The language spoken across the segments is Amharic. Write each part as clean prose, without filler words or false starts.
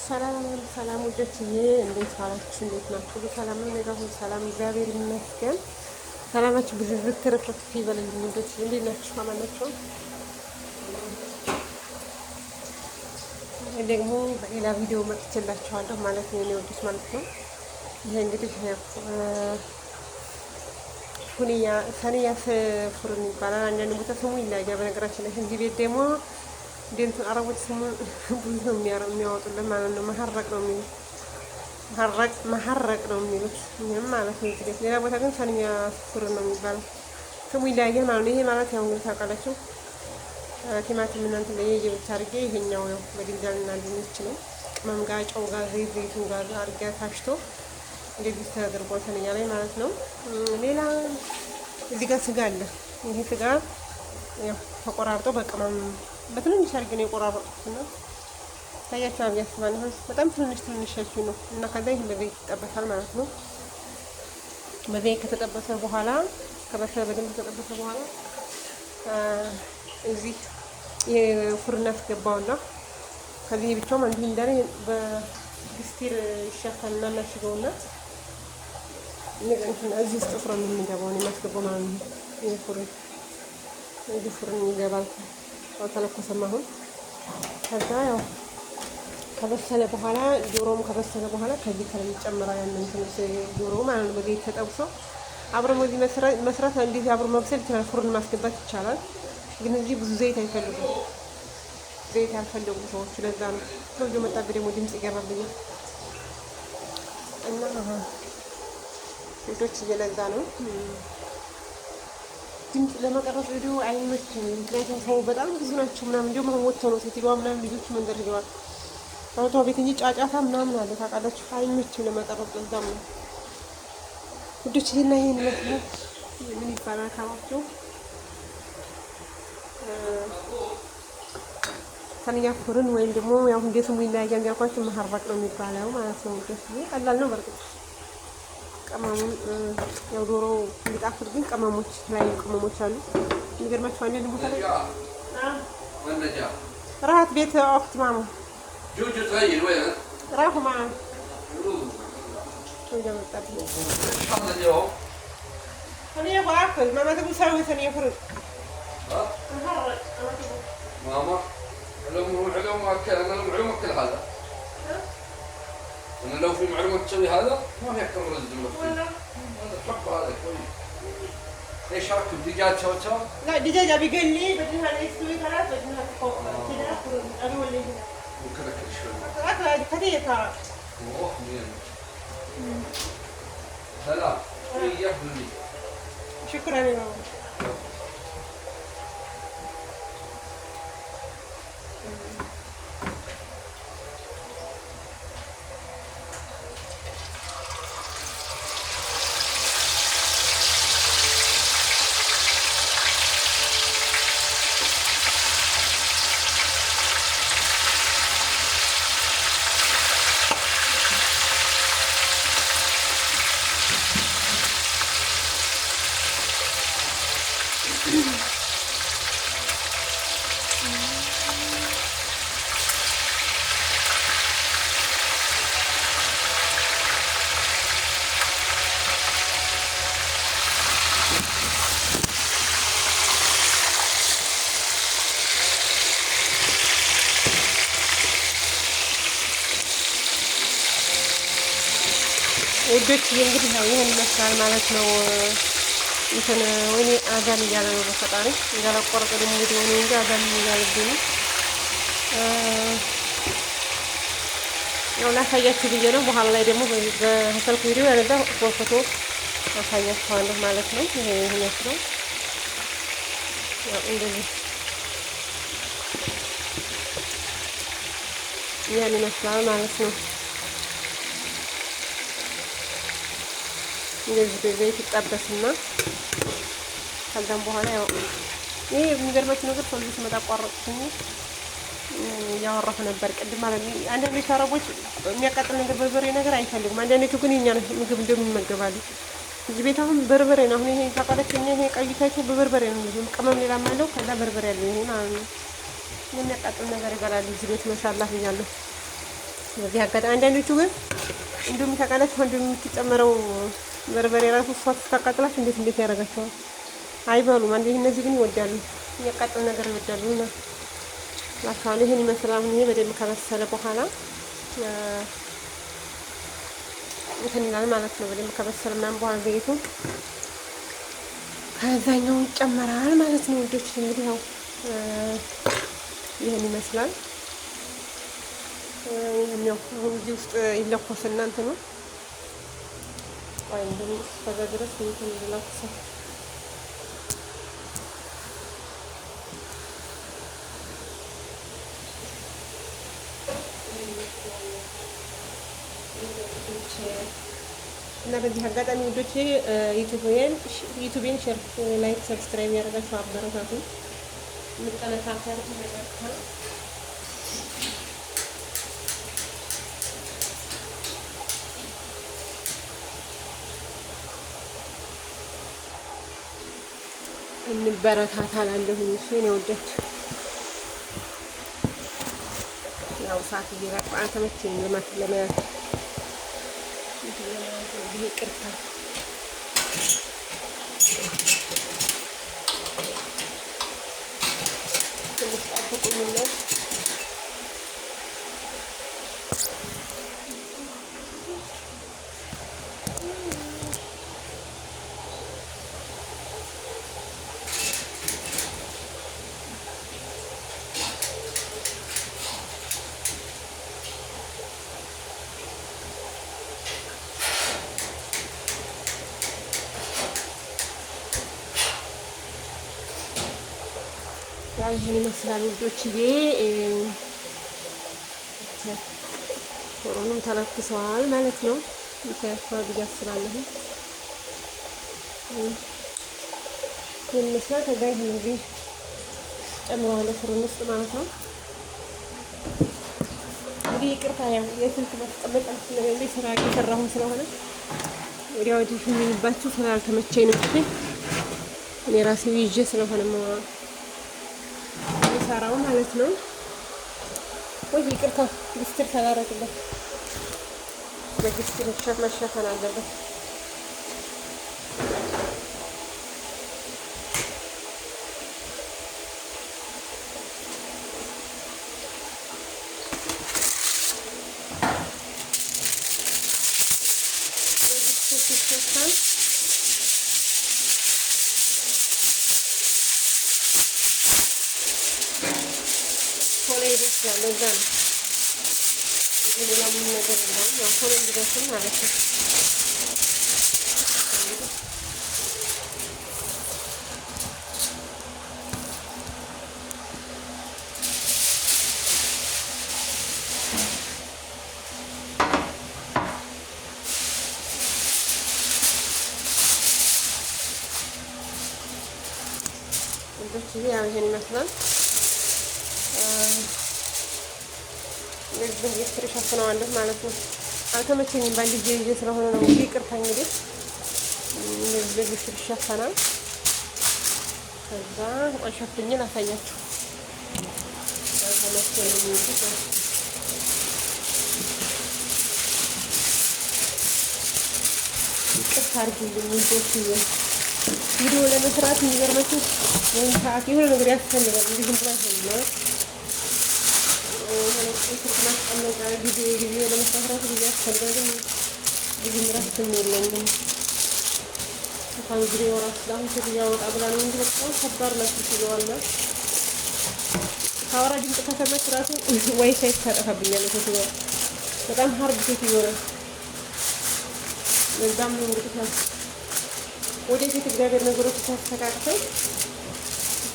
ሰላም ሰላም ውዶችዬ፣ እንዴት ዋላችሁ? እንዴት ናችሁ? ሁሉ ሰላም ነው? ነገ ሁሉ ሰላም እግዚአብሔር ይመስገን። ሰላማችሁ ብዙ ዝትርፍርፍ ይበልልኝ ውዶችዬ። እንዴት ናችሁ? አማን ናችሁ? ደግሞ በሌላ ቪዲዮ መጥቼላችኋለሁ ማለት ነው፣ ወዶች ማለት ነው። ይሄ እንግዲህ ሰኒያ ፍሩን ይባላል። አንዳንድ ቦታ ስሙ ይለያያል። በነገራችን ላይ እዚህ ቤት ደግሞ እንዴት አረቦች ስሙ ብዙ ነው የሚያወጡልን ማለት ነው። መሐረቅ ነው የሚሉት፣ መሐረቅ ነው የሚሉት ይሄም ማለት ነው። እዚህ ሌላ ቦታ ግን ሰኒያ ፍሩን ነው የሚባለው። ስሙ ይለያያል ማለት ነው። ይሄ ማለት ያው እንግዲህ ታውቃላችሁ ቲማቲም እናንተ ላይ የብቻ አድርጌ ይሄኛው ያው በድንጃል እና ድንች ነው ቅመም ጋር ጨው ጋር ዘይቱን ጋር አድርጌ ታሽቶ እንደዚህ ተደርጓል ሰኒያ ላይ ማለት ነው። ሌላ እዚህ ጋር ስጋ አለ። ይሄ ስጋ ያው ተቆራርጦ በቅመም በትንንሽ አድርጌ ነው የቆራረጥኩት እና ታያችኋል ብዬ አስባለሁ። በጣም ትንንሽ ነው እና ከዛ ይሄ በዘይት ይጠበሳል ማለት ነው። በዘይት ከተጠበሰ በኋላ ከበሰለ በደንብ ከተጠበሰ በኋላ እዚህ የፉርን አስገባውና ከዚህ ብቻው ማለት እንዳለ በግስቲር ይሸፈንና እናሽገውና እዚህ ውስጥ ፍሩን የሚገባው ነው የማስገባው ማለት ነው። የፉርን እዚህ ፍሩን ይገባል ተለኮሰም አሁን ከዛ ያው ከበሰለ በኋላ ዶሮም ከበሰለ በኋላ ከዚህ ከላይ ይጨምራል። ያንን ትንሽ ዶሮ ማለት ነው በዘይት ተጠብሶ አብሮ በዚህ መስራት እንዴት አብሮ መብሰል ይችላል። ፍሩን ማስገባት ይቻላል። ግን እዚህ ብዙ ዘይት አይፈልጉም። ዘይት ያልፈለጉ ሰዎች ለዛ ነው ሰውዬው መጣብኝ ደግሞ ድምጽ ይገባብኛል እና ሴቶች እየለዛ ነው ድምጽ ለመቀረጽ ቪዲዮ አይመችም። ምክንያቱም ሰው በጣም ብዙ ናቸው ምናምን እንዲሁም አሁን ወጥተው ነው ሴትዮዋ ምናምን ልጆቹ መንገድ ሄደዋል። አውቶ ቤት እንጂ ጫጫታ ምናምን አለ ታውቃላችሁ። አይመችም ለመቀረጽ ለዛም ነው ውዶች። ይሄና ይሄን መስራት ምን ይባላል ካላችሁ ሰኒያ ፍሩን ወይም ደግሞ ያው እንደ ስሙ ይለያያል ያልኳችሁ መሐረቅ ነው የሚባለው ማለት ነው። ውዶች ቀላል ነው በርግጥ ቅመሙን ያው ዶሮ እንዲጣፍጥ ግን ቅመሞች ላይ ቅመሞች አሉ። የሚገርማችሁ አንድ ቦታ ላይ راحت بيت اخت ماما جوجو تغير وين راحوا معه شحال اليوم ثانية باكل ماما تبغى تسوي ثانية فرن نحرك ماما اليوم نروح اليوم اكل انا المعلومه كل هذا انا لو في معلومه تسوي هذا ما في اكثر من رز ولا هذا حب هذا كويس. ايش رايك بدجاج شو؟ لا دجاج ابي قال لي بدها يستوي ثلاث بدها فوق كذا انا ولا هنا وكذا كل شوي هذه كثير ترى اوه مين سلام وياه لي شكرا يا ماما ውዶች እንግዲህ ያው ይሄን ይመስላል ማለት ነው። እንትን ወይኔ አዛን እያለ ነው በፈጣሪ እንዳላቆረጠ ደግሞ እንግዲህ ወይኔ እንጂ አዛን እያለብኝ ያው ላሳያችሁ ብዬ ነው። በኋላ ላይ ደግሞ በስልክ ቪዲዮ ያለዛ ፎቶ አሳያችኋለሁ ማለት ነው። ይሄ ይመስላል ያው እንደዚህ ያን ይመስላል ማለት ነው። እንደዚህ በዘይት ይጠበስና ከዛም በኋላ ያው ይሄ የሚገርማችሁ ነገር ሰው ልጅ መጣ አቋረጥኩኝ እያወራሁ ነበር ቅድም ማለት ነው። አንዳንዶቹ አረቦች የሚያቃጥል ነገር በርበሬ ነገር አይፈልጉም። አንዳንዶቹ ግን የኛ ምግብ እንደሚመገባሉ። እዚህ ቤት አሁን በርበሬ ነው። አሁን ይሄ ታውቃለች ይሄ ቀይታችሁ በበርበሬ ነው የሚሉት። ቅመም ሌላም አለው ከዛ በርበሬ አለው ይሄ ማለት ነው። የሚያቃጥል ነገር ይበላሉ እዚህ ቤት ማሻአላህ ብያለሁ። በዚህ አጋጣሚ አንዳንዶቹ ግን እንዲሁም ታውቃላችሁ እንዲሁም የምትጨመረው በርበሬ ራሱ እሷ ስታቃጥላችሁ እንዴት ያደርጋቸዋል? አይበሉም። እነዚህ ግን ይወዳሉ፣ የሚያቃጥል ነገር ይወዳሉ። እና ላችኋለሁ ይሄን ይመስላል። ይሄ በደንብ ከበሰለ በኋላ እንትን ይላል ማለት ነው። በደንብ ከበሰለ ምናምን በኋላ ዘይቱ ከዛኛው ይጨመራል ማለት ነው። ውዶች እንግዲህ ያው ይሄን ይመስላል። ያው አሁን እዚህ ውስጥ ይለኮስና እንትን ነው ቆይ እንደዚህ እስከዛ ድረስ እንትን ይላክሰ እና በዚህ አጋጣሚ ውዶቼ ዩቲዩቤን ሼር፣ ላይክ፣ ሰብስክራይብ ያደርጋችሁ አበረታቱ። ምጠነካከር ተመጣጣ እንበረታታላለሁ። እሺ ነው ወደት ያው ሰዓት እየራቀ ተመቸኝ ለማለት ይቅርታ ትንሽ ጠብቁኝና ያው ይሄን ይመስላል ውዶችዬ። ሆሮንም ተለክሰዋል ማለት ነው። ይታያችኋል ብዬ አስባለሁ። ይሄን ይመስላል። ከዛ ይሄን እንግዲህ ጨምረዋለሁ ፍሩን ውስጥ ማለት ነው። እንግዲህ ይቅርታ ያው የስልክ ማስቀመጫ ስለሌለኝ ስራ እየሰራሁ ስለሆነ ወዲያ ወዲህ የሚልባችሁ ስላልተመቸኝ ነው። እኔ ራሴ ይዤ ስለሆነ ሰራው ማለት ነው። ወይ ይቅርታ ግስትር ተላረቅበት በግስትር መሸፈን አለበት። ለዛ ነው ሌላ ምን ነገር የለውም። ያው ሆኖ እንዲደርስም ማለት ነው። እንደዚህ ያው ይሄን ይመስላል። እንደዚህ በየስር ሸፍነዋለሁ ማለት ነው። አልተመቸኝም በአንድ ጊዜ ስለሆነ ነው እንግዲህ ይቅርታ። እንግዲህ እንደዚህ በየስር ይሸፈናል። ከዛ ቆይ ሸፍኜ ላሳያችሁ። አልተመቸኝም እንግዲህ ይቅርታ አድርጉልኝ። ቪዲዮ ለመስራት የሚገርማችሁ ወይም ሰዓት የሆነ ነገር ያስፈልጋል። እንዲህ ዝም ብሎ አይሆንም። ማስቀመጫ ጊዜ ለመስራት ጊዜ ያስፈልጋል። ጊዜ ምራት የለኝም። እንኳን ቪዲዮ ራሱ አሁን ሴትዮዋ ወጣ ብላ ነው እንጂ በጣም ከባድ ነው ሴትዮዋና ካወራ ድምፅ ከሰማች ራሱ ዋይፋይ ታጠፋብኛለች ሴትዮዋ። በጣም ሀርድ ሴትዮ ነው። ለዛም ነው እንግዲህ ወደፊት እግዚአብሔር ነገሮች ሲያስተካክል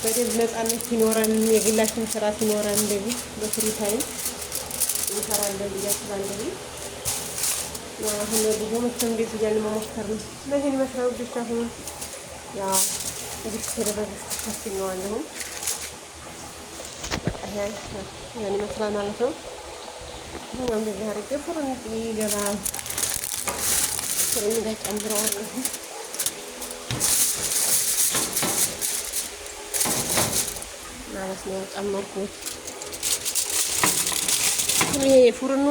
በደንብ ነፃነት ሲኖረን የግላችን ስራ ሲኖረን እንደዚህ በፍሪ ታይም እንሰራለን ብዬ አስባለሁ። አሁን ብዙ መቼም እንደዚህ እያልን መሞከር ነው። ይሄን ይመስላል ውዶች። አሁን ያው እዚህ ተደረገ ታስኛዋለሁ። ያን ይመስላል ማለት ነው። አሁን እንደዚህ አድርጌ ፍሩን ይገባል። ፍሩን ጋር ጨምረዋለሁ። ማለት ነው ጨመርኩት። ይሄ ፍሩኑ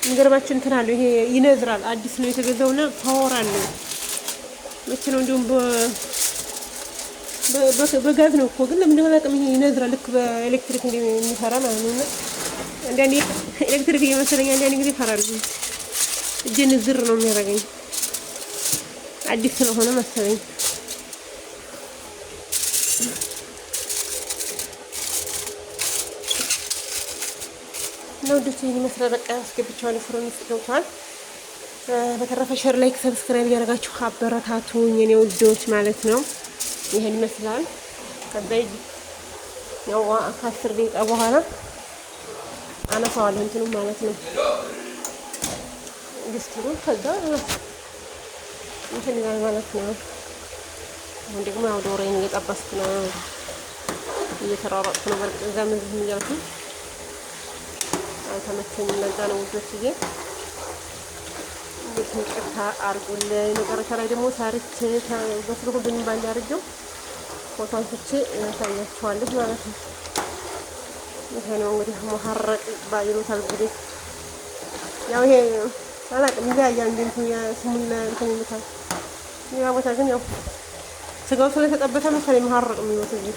የሚገርማችሁ እንትን አለው ይሄ ይነዝራል። አዲስ ነው የተገዛውና ፓወር አለው። መቼ ነው እንዲሁም በጋዝ ነው እኮ ግን ለምን እንደሆነ አላውቅም። ይሄ ይነዝራል ልክ በኤሌክትሪክ እንደሚሰራ ማለት ነው። እና አንዳንዴ ኤሌክትሪክ እየመሰለኝ አንዳንዴ ጊዜ እፈራለሁ። እጄን ዝር ነው የሚያደርገኝ አዲስ ስለሆነ መሰለኝ። ነው ደስ ይሄን መስራት በቃ አስገብቻለሁ። ፍሩን ውስጥ ገብቷል። በተረፈ ሼር፣ ላይክ፣ ሰብስክራይብ ያደርጋችሁ አበረታቱኝ የኔ ውዶች ማለት ነው። ይሄን ይመስላል። ከዛ ያው 10 ደቂቃ በኋላ አነሳዋለሁ እንትኑ ማለት ነው ድስቱን። ከዛ እንትን ይላል ማለት ነው። አሁን ደግሞ ያው ዶሮዬን እየጠበስኩ ነው፣ እየተሯሯጥኩ ነው። በርቅ እዛ ምን እያልኩ አልተመቸኝም። ለዛ ነው ውዶችዬ። ይቅርታ አድርጉልኝ። መጨረሻ ላይ ደግሞ ሰርቼ በስልኩ ሁሉንም ባንድ አድርጌው ፎቶ አንስቼ ያሳያችኋለሁ ማለት ነው። ይሄ ነው እንግዲህ መሐረቅ ባይሉታል እንግዲህ ያው ይሄ አላውቅም ይለያያል። እንዴት ስሙን እንትን ይሉታል። ሌላ ቦታ ግን ያው ስጋው ስለተጠበሰ መሰለኝ መሐረቅ የሚሉት እንጂ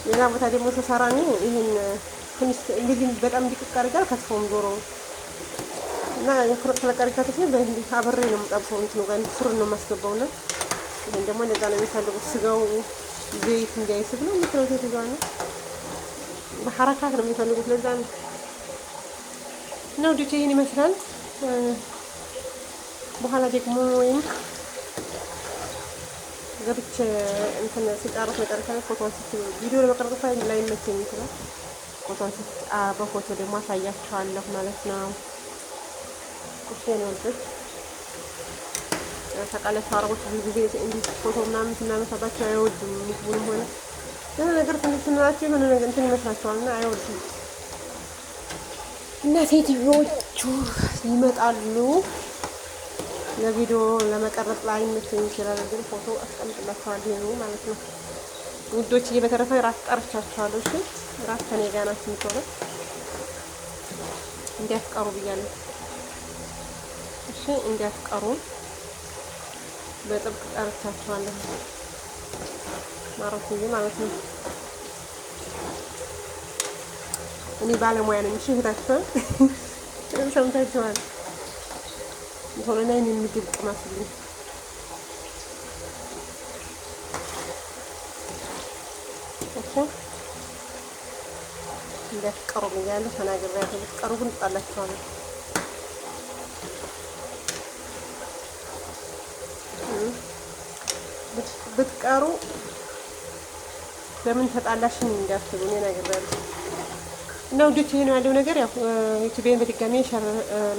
ሌላ ቦታ ደግሞ ተሰራ ነው። ይሄን ትንሽ እንግዲህ በጣም ድቅቅ አድርጋል ከትፎም ዶሮ እና የፍሩት ተለቀሪካት ሲል በእንዲህ አብሬ ነው የምጠብሰው። እንትኑ ጋር ፍሩን ነው የማስገባውና ይሄን ደግሞ ለዛ ነው የሚፈልጉት። ስጋው ዘይት እንዳይስብ ነው ምክንያቱም ስጋው ነው በሐረካት ነው የሚፈልጉት። ለዛ ነው ነው ዲቴ ይሄን ይመስላል። በኋላ ደግሞ ወይም ገብቼ እንትን ሲጣሩት መጨረሻ ላይ ፎቶ አንስቼ ቪዲዮ ለመቅረጽ ላይ መቼም ይችላል። ፎቶ አንስቼ በፎቶ ደግሞ አሳያችኋለሁ ማለት ነው። እሺ ነው እንዴ ተቃለች አረቦች ብዙ ጊዜ እንዲህ ፎቶ ምናምን ስናነሳባቸው አይወዱም። ምግቡንም ሆነ የሆነ ነገር ስንላቸው የሆነ ነገር እንትን ይመስላቸዋልና አይወዱም። እና ሴትዮቹ ይመጣሉ ለቪዲዮ ለመቀረጽ ላይ መቼም ይችላል። ግን ፎቶ አስቀምጥላችኋለሁ ማለት ነው ውዶችዬ። በተረፈ ራስ ጠርቻችኋለሁ። እሺ ራስ ከኔ ጋር ናችሁ የምትሆነው እንዲያስቀሩ ብያለሁ። እሺ እንዲያስቀሩ በጥብቅ ጠርቻችኋለሁ ማለት ነው። እኔ ባለሙያ ነኝ። እሺ እህታችሁ ሰምታችኋል። ሆነና እኔን ምግብ ቅመስልኝ። እሺ እንዲያስቀሩ ብያለሁ ተናግሬያለሁ። ብትቀሩ ግን እጣላችኋለሁ። ብትቀሩ ለምን ተጣላሽኝ እንዳትሉ እኔ ነግሬያለሁ። እና ውዶች ይሄ ነው ያለው ነገር። ያው ዩቲዩብን በድጋሚ ሼር፣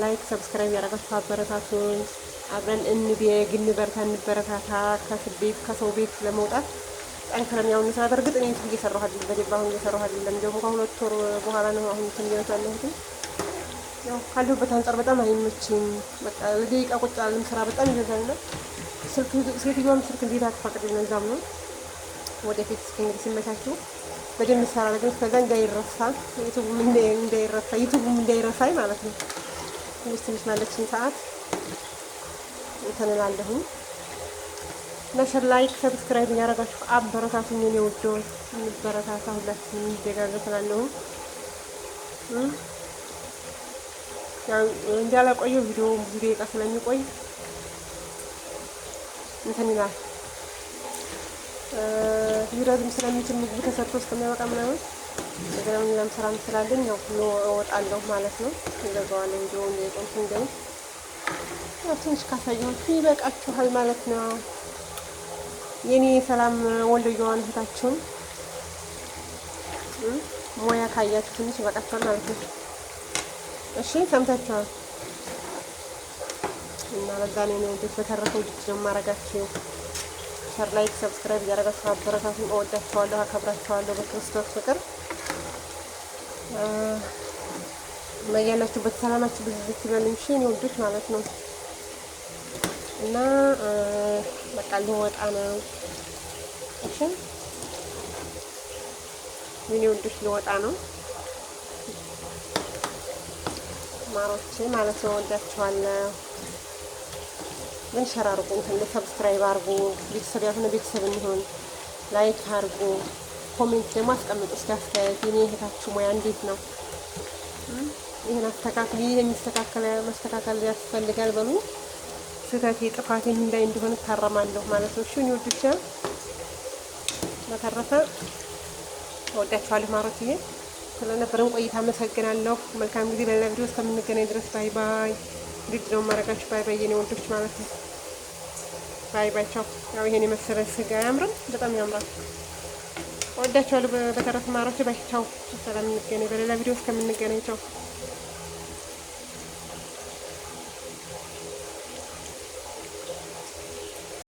ላይክ፣ ሰብስክራይብ ያደረጋችሁ አበረታቱን። አብረን እንበርታ እንበረታታ። ከሰው ቤት ለመውጣት ጠንክረን ያው እንስራ። በእርግጥ እኔ ዩቲዩብ እየሰራሁ አይደለም፣ በደንብ አሁን እየሰራሁ አይደለም። ደግሞ ከሁለት ወር በኋላ ነው አሁን እንትን እየሰራሁት። ያው ካለሁበት አንጻር በጣም አይመችም። በቃ ለደቂቃ ቁጭ አለም ስራ በጣም ይበዛልና ሴትዮዋም ስልክ እንዴት አትፈቅድ ነው። እዛም ነው ወደፊት እስኪ እንግዲህ ሲመቻችሁ በደንብ ሰራለ። ግን እስከዛ እንዳይረሳ ዩቲዩብም እንዳይረሳኝ ማለት ነው። ትንሽ ማለችን ሰዓት እንትን እላለሁኝ። ሼር፣ ላይክ፣ ሰብስክራይብ እያደረጋችሁ አበረታቱኝ የኔ ውዶች። እንበረታታ፣ ሁላችንም እንደጋገፍ እላለሁኝ። ያው እንዳላቆየው ቪዲዮ ብዙ ደቂቃ ስለሚቆይ እንትን ይላል ይረዝም ስለሚችል ምግቡ ተሰርቶ እስከሚያበቃ ምናምን ነገር ሌላም ስራም ስላለኝ ያው እወጣለሁ ማለት ነው። እንደዛዋለሁ ቪዲዮ እንደቆንኩ እንደው ያው ትንሽ ካሳየኋችሁ ይበቃችኋል ማለት ነው። የኔ ሰላም ወልደየዋን እህታችሁን ሞያ ካያችሁ ትንሽ ይበቃችኋል ማለት ነው። እሺ ሰምታችኋል። እና ለዛ ነው ወደት በተረፈው ውድድ ነው የማረጋችሁ። ሼር፣ ላይክ፣ ሰብስክራይብ ያደረጋችሁ አበረታቱን። እወዳችኋለሁ፣ አከብራችኋለሁ በክርስቶስ ፍቅር። ያላችሁበት ሰላማችሁ ብዙ ይበልኝ እሺ የኔ ውዶች ማለት ነው። እና በቃ ልወጣ ነው። እሺ የኔ ውዶች ልወጣ ነው። ማሮቼ ማለት ነው። ወዳችኋለሁ። ግን ሸር አድርጉ፣ እንትን ሰብስክራይብ አድርጉ። ቤተሰብ ያልሆነ ቤተሰብ እንሆን፣ ላይክ አድርጉ፣ ኮሜንት ደግሞ አስቀምጡ። እስኪ አስተያየት የኔ እህታችሁ ሙያ እንዴት ነው? ይህን አስተካክል፣ ይህ መስተካከል ያስፈልጋል በሉ። ስህተቴ ጥፋቴ እንዳይ እንደሆነ ታረማለሁ ማለት ነው። እሺ ወዶቼ፣ በተረፈ ወዳችኋለሁ ማሮች። ይሄ ስለነበረን ቆይታ አመሰግናለሁ። መልካም ጊዜ። በሌላ ቪዲዮ እስከምንገናኝ ድረስ ባይ ባይ። ግድ ነው ማረጋችሁ። ባይ ባይ የኔ ወንዶች ማለት ነው። ባይ ባይ ቻው። ያው ይሄን የመሰለ ስጋ አያምርም? በጣም ያምራል። ወዳችኋለሁ። በተረፈ ማሮች ባይ ቻው። ሰላም እንገናኝ። በሌላ ቪዲዮ እስከምንገናኝ ቻው።